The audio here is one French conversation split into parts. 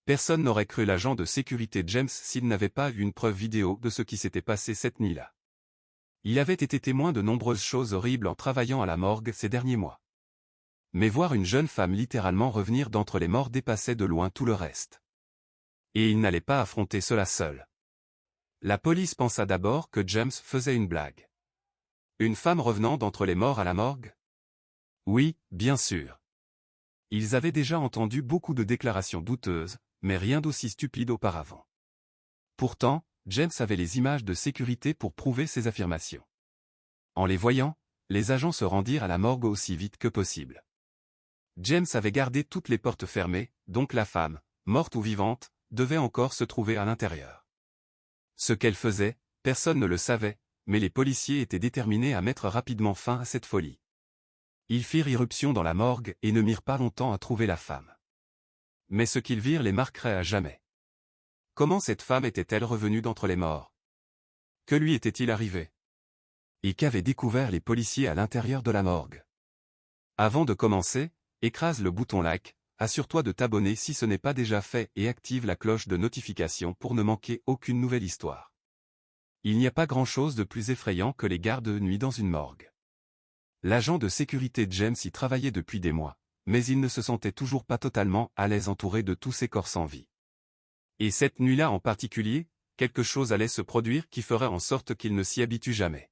Personne n'aurait cru l'agent de sécurité James s'il n'avait pas eu une preuve vidéo de ce qui s'était passé cette nuit-là. Il avait été témoin de nombreuses choses horribles en travaillant à la morgue ces derniers mois. Mais voir une jeune femme littéralement revenir d'entre les morts dépassait de loin tout le reste. Et il n'allait pas affronter cela seul. La police pensa d'abord que James faisait une blague. Une femme revenant d'entre les morts à la morgue? Oui, bien sûr. Ils avaient déjà entendu beaucoup de déclarations douteuses, mais rien d'aussi stupide auparavant. Pourtant, James avait les images de sécurité pour prouver ses affirmations. En les voyant, les agents se rendirent à la morgue aussi vite que possible. James avait gardé toutes les portes fermées, donc la femme, morte ou vivante, devait encore se trouver à l'intérieur. Ce qu'elle faisait, personne ne le savait, mais les policiers étaient déterminés à mettre rapidement fin à cette folie. Ils firent irruption dans la morgue et ne mirent pas longtemps à trouver la femme. Mais ce qu'ils virent les marquerait à jamais. Comment cette femme était-elle revenue d'entre les morts? Que lui était-il arrivé? Et qu'avaient découvert les policiers à l'intérieur de la morgue? Avant de commencer, écrase le bouton like, assure-toi de t'abonner si ce n'est pas déjà fait et active la cloche de notification pour ne manquer aucune nouvelle histoire. Il n'y a pas grand-chose de plus effrayant que les gardes de nuit dans une morgue. L'agent de sécurité James y travaillait depuis des mois, mais il ne se sentait toujours pas totalement à l'aise entouré de tous ces corps sans vie. Et cette nuit-là en particulier, quelque chose allait se produire qui ferait en sorte qu'il ne s'y habitue jamais.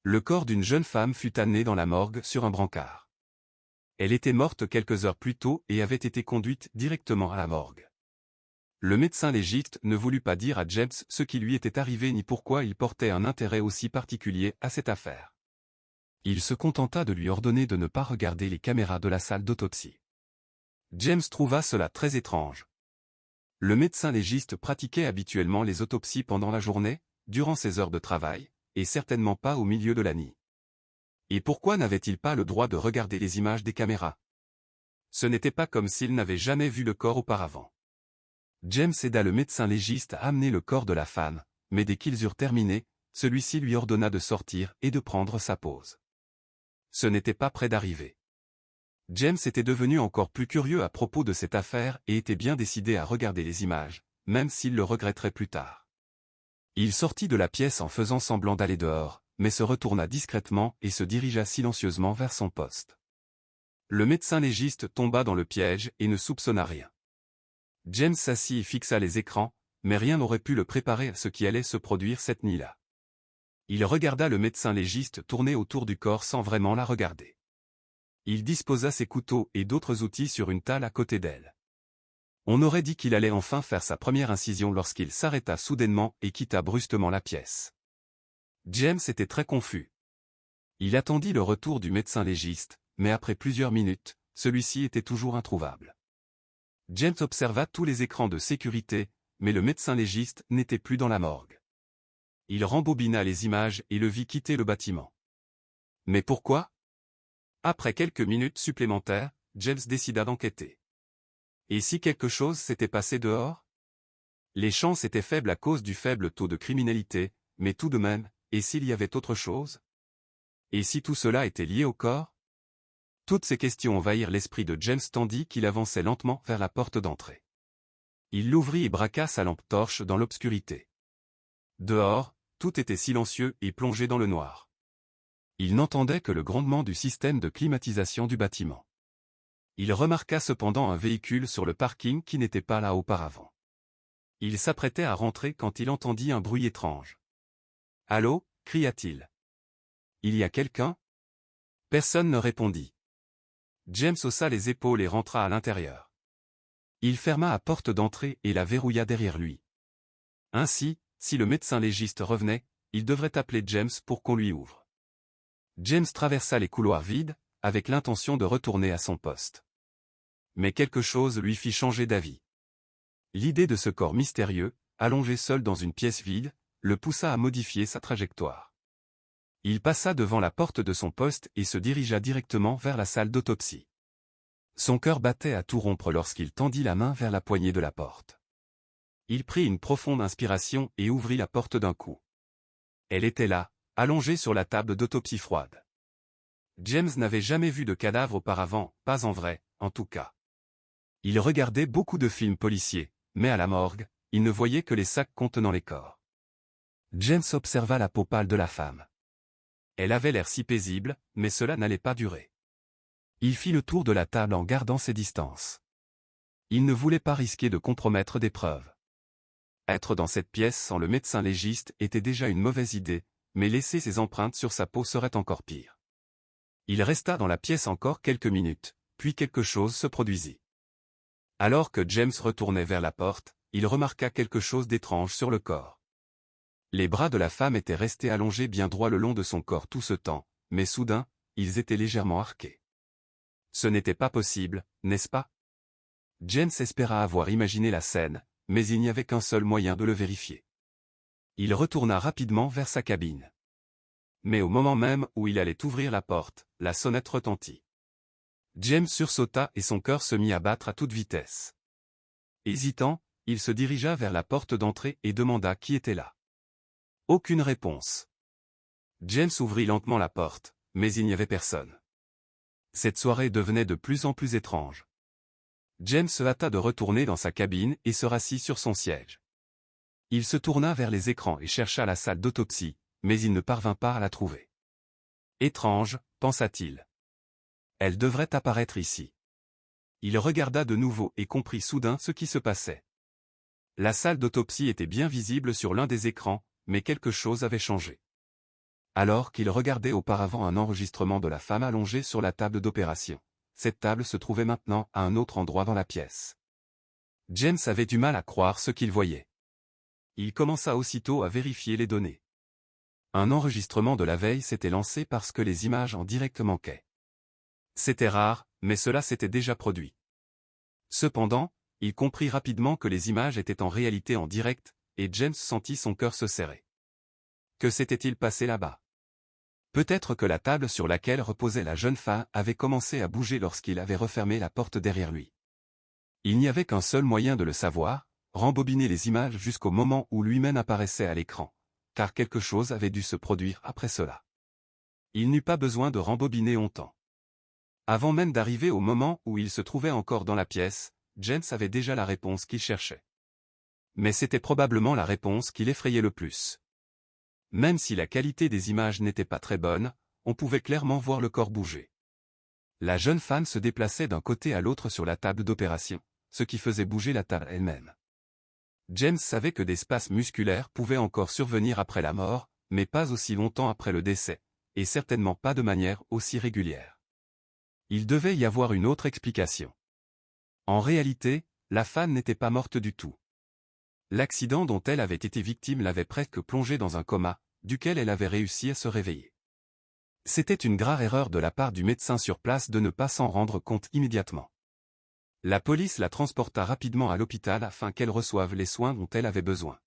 Le corps d'une jeune femme fut amené dans la morgue sur un brancard. Elle était morte quelques heures plus tôt et avait été conduite directement à la morgue. Le médecin légiste ne voulut pas dire à James ce qui lui était arrivé ni pourquoi il portait un intérêt aussi particulier à cette affaire. Il se contenta de lui ordonner de ne pas regarder les caméras de la salle d'autopsie. James trouva cela très étrange. Le médecin légiste pratiquait habituellement les autopsies pendant la journée, durant ses heures de travail, et certainement pas au milieu de la nuit. Et pourquoi n'avait-il pas le droit de regarder les images des caméras? Ce n'était pas comme s'il n'avait jamais vu le corps auparavant. James aida le médecin légiste à amener le corps de la femme, mais dès qu'ils eurent terminé, celui-ci lui ordonna de sortir et de prendre sa pause. Ce n'était pas près d'arriver. James était devenu encore plus curieux à propos de cette affaire et était bien décidé à regarder les images, même s'il le regretterait plus tard. Il sortit de la pièce en faisant semblant d'aller dehors, mais se retourna discrètement et se dirigea silencieusement vers son poste. Le médecin légiste tomba dans le piège et ne soupçonna rien. James s'assit et fixa les écrans, mais rien n'aurait pu le préparer à ce qui allait se produire cette nuit-là. Il regarda le médecin légiste tourner autour du corps sans vraiment la regarder. Il disposa ses couteaux et d'autres outils sur une table à côté d'elle. On aurait dit qu'il allait enfin faire sa première incision lorsqu'il s'arrêta soudainement et quitta brusquement la pièce. James était très confus. Il attendit le retour du médecin légiste, mais après plusieurs minutes, celui-ci était toujours introuvable. James observa tous les écrans de sécurité, mais le médecin légiste n'était plus dans la morgue. Il rembobina les images et le vit quitter le bâtiment. Mais pourquoi? Après quelques minutes supplémentaires, James décida d'enquêter. Et si quelque chose s'était passé dehors? Les chances étaient faibles à cause du faible taux de criminalité, mais tout de même, et s'il y avait autre chose? Et si tout cela était lié au corps? Toutes ces questions envahirent l'esprit de James tandis qu'il avançait lentement vers la porte d'entrée. Il l'ouvrit et braqua sa lampe torche dans l'obscurité. Dehors, tout était silencieux et plongé dans le noir. Il n'entendait que le grondement du système de climatisation du bâtiment. Il remarqua cependant un véhicule sur le parking qui n'était pas là auparavant. Il s'apprêtait à rentrer quand il entendit un bruit étrange. « Allô » cria-t-il. « Il y a quelqu'un » Personne ne répondit. James haussa les épaules et rentra à l'intérieur. Il ferma la porte d'entrée et la verrouilla derrière lui. Ainsi, si le médecin légiste revenait, il devrait appeler James pour qu'on lui ouvre. James traversa les couloirs vides, avec l'intention de retourner à son poste. Mais quelque chose lui fit changer d'avis. L'idée de ce corps mystérieux, allongé seul dans une pièce vide, le poussa à modifier sa trajectoire. Il passa devant la porte de son poste et se dirigea directement vers la salle d'autopsie. Son cœur battait à tout rompre lorsqu'il tendit la main vers la poignée de la porte. Il prit une profonde inspiration et ouvrit la porte d'un coup. Elle était là, allongée sur la table d'autopsie froide. James n'avait jamais vu de cadavre auparavant, pas en vrai, en tout cas. Il regardait beaucoup de films policiers, mais à la morgue, il ne voyait que les sacs contenant les corps. James observa la peau pâle de la femme. Elle avait l'air si paisible, mais cela n'allait pas durer. Il fit le tour de la table en gardant ses distances. Il ne voulait pas risquer de compromettre des preuves. Être dans cette pièce sans le médecin légiste était déjà une mauvaise idée, mais laisser ses empreintes sur sa peau serait encore pire. Il resta dans la pièce encore quelques minutes, puis quelque chose se produisit. Alors que James retournait vers la porte, il remarqua quelque chose d'étrange sur le corps. Les bras de la femme étaient restés allongés bien droit le long de son corps tout ce temps, mais soudain, ils étaient légèrement arqués. Ce n'était pas possible, n'est-ce pas? James espéra avoir imaginé la scène, mais il n'y avait qu'un seul moyen de le vérifier. Il retourna rapidement vers sa cabine. Mais au moment même où il allait ouvrir la porte, la sonnette retentit. James sursauta et son cœur se mit à battre à toute vitesse. Hésitant, il se dirigea vers la porte d'entrée et demanda qui était là. Aucune réponse. James ouvrit lentement la porte, mais il n'y avait personne. Cette soirée devenait de plus en plus étrange. James se hâta de retourner dans sa cabine et se rassit sur son siège. Il se tourna vers les écrans et chercha la salle d'autopsie, mais il ne parvint pas à la trouver. Étrange, pensa-t-il. Elle devrait apparaître ici. Il regarda de nouveau et comprit soudain ce qui se passait. La salle d'autopsie était bien visible sur l'un des écrans, mais quelque chose avait changé. Alors qu'il regardait auparavant un enregistrement de la femme allongée sur la table d'opération, cette table se trouvait maintenant à un autre endroit dans la pièce. James avait du mal à croire ce qu'il voyait. Il commença aussitôt à vérifier les données. Un enregistrement de la veille s'était lancé parce que les images en direct manquaient. C'était rare, mais cela s'était déjà produit. Cependant, il comprit rapidement que les images étaient en réalité en direct, et James sentit son cœur se serrer. Que s'était-il passé là-bas? Peut-être que la table sur laquelle reposait la jeune femme avait commencé à bouger lorsqu'il avait refermé la porte derrière lui. Il n'y avait qu'un seul moyen de le savoir, rembobiner les images jusqu'au moment où lui-même apparaissait à l'écran, car quelque chose avait dû se produire après cela. Il n'eut pas besoin de rembobiner longtemps. Avant même d'arriver au moment où il se trouvait encore dans la pièce, James avait déjà la réponse qu'il cherchait. Mais c'était probablement la réponse qui l'effrayait le plus. Même si la qualité des images n'était pas très bonne, on pouvait clairement voir le corps bouger. La jeune femme se déplaçait d'un côté à l'autre sur la table d'opération, ce qui faisait bouger la table elle-même. James savait que des spasmes musculaires pouvaient encore survenir après la mort, mais pas aussi longtemps après le décès, et certainement pas de manière aussi régulière. Il devait y avoir une autre explication. En réalité, la femme n'était pas morte du tout. L'accident dont elle avait été victime l'avait presque plongée dans un coma, duquel elle avait réussi à se réveiller. C'était une grave erreur de la part du médecin sur place de ne pas s'en rendre compte immédiatement. La police la transporta rapidement à l'hôpital afin qu'elle reçoive les soins dont elle avait besoin.